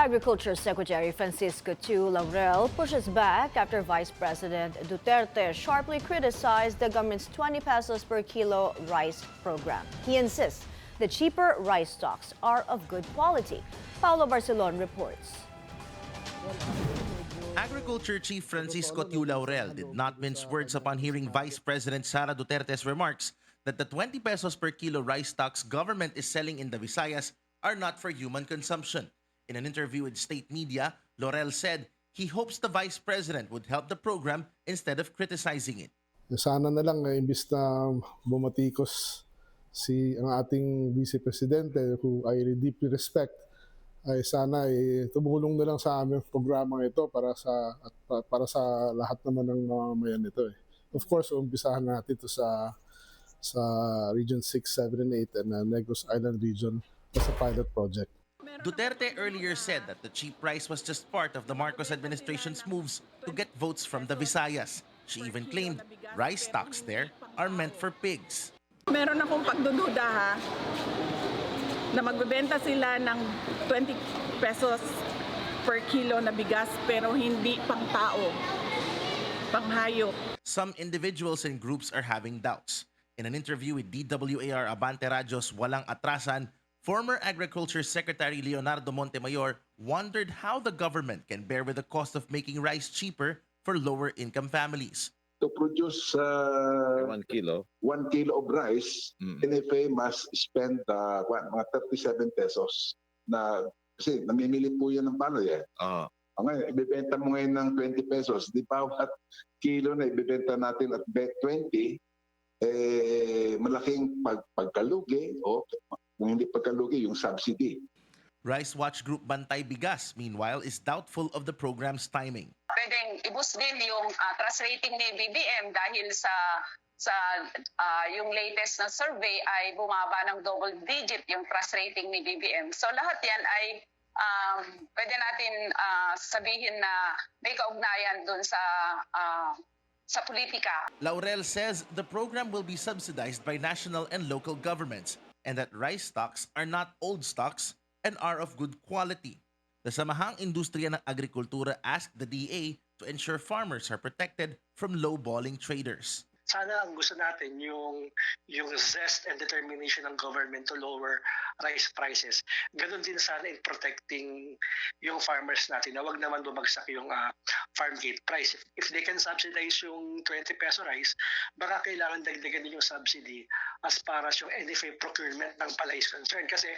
Agriculture Secretary Francisco Tu Laurel pushes back after Vice President Duterte sharply criticized the government's 20 pesos per kilo rice program. He insists the cheaper rice stocks are of good quality. Paulo Barcelon reports. Agriculture Chief Francisco Tu Laurel did not mince words upon hearing Vice President Sara Duterte's remarks that the 20 pesos per kilo rice stocks government is selling in the Visayas are not for human consumption. In an interview with state media, Laurel said he hopes the Vice President would help the program instead of criticizing it. Sana na lang imbis na bumatikos ang ating Vice Presidente who I deeply respect, ay sana tumulong na lang sa aming programang ito para sa lahat naman ng mamamayan nito. Of course, umpisahan natin ito sa Region 6, 7, and 8 and Negros Island region as a pilot project. Duterte earlier said that the cheap price was just part of the Marcos administration's moves to get votes from the Visayas. She even claimed rice stocks there are meant for pigs. Meron akong pagdududa na magbebenta sila ng 20 pesos per kilo na bigas pero hindi pang tao, pang hayop. Some individuals and groups are having doubts. In an interview with DWAR Abante Radyo's Walang Atrasan, former Agriculture Secretary Leonardo Montemayor wondered how the government can bear with the cost of making rice cheaper for lower-income families. To produce 1 kilo of rice, NFA must spend mga 37 pesos. Kasi namimili po yan ng panoy . Ngayon, ibibenta mo ngayon ng 20 pesos. Di bawat kilo na ibibenta natin at 20, malaking pagkalugi o kung hindi pagkalugi, yung subsidy. Rice Watch Group Bantay Bigas, meanwhile, is doubtful of the program's timing. Pwedeng i-boost din yung trust rating ni BBM dahil sa yung latest na survey ay bumaba ng double digit yung trust rating ni BBM. So lahat yan ay pwede natin sabihin na may kaugnayan dun sa politika. Laurel says the program will be subsidized by national and local governments and that rice stocks are not old stocks and are of good quality. The Samahang Industriya ng Agrikultura asked the DA to ensure farmers are protected from lowballing traders. Sana ang gusto natin yung zest and determination ng government to lower rice prices. Ganon din sana in protecting yung farmers natin na wag naman bumagsak yung farm gate price. If they can subsidize yung 20 peso rice, baka kailangan dagdagan din yung subsidy as far as yung NFA procurement ng palay is concerned. Kasi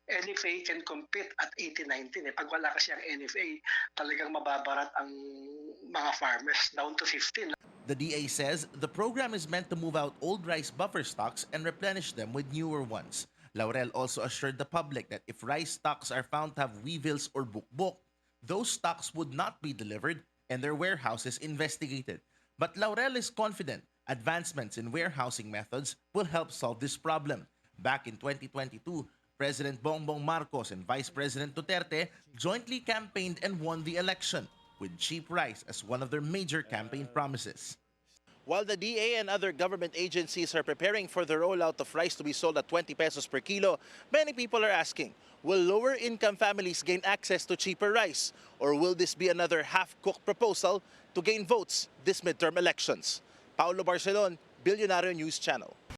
NFA can compete at 80-19. Pag wala kasi ang NFA, talagang mababarat ang mga farmers down to 15. The DA says the program is meant to move out old rice buffer stocks and replenish them with newer ones. Laurel also assured the public that if rice stocks are found to have weevils or bukbok, those stocks would not be delivered and their warehouses investigated. But Laurel is confident advancements in warehousing methods will help solve this problem. Back in 2022, President Bongbong Marcos and Vice President Duterte jointly campaigned and won the election, with cheap rice as one of their major campaign promises. While the DA and other government agencies are preparing for the rollout of rice to be sold at 20 pesos per kilo, many people are asking, will lower-income families gain access to cheaper rice? Or will this be another half-cooked proposal to gain votes this midterm elections? Paulo Barcelon, Billionario News Channel.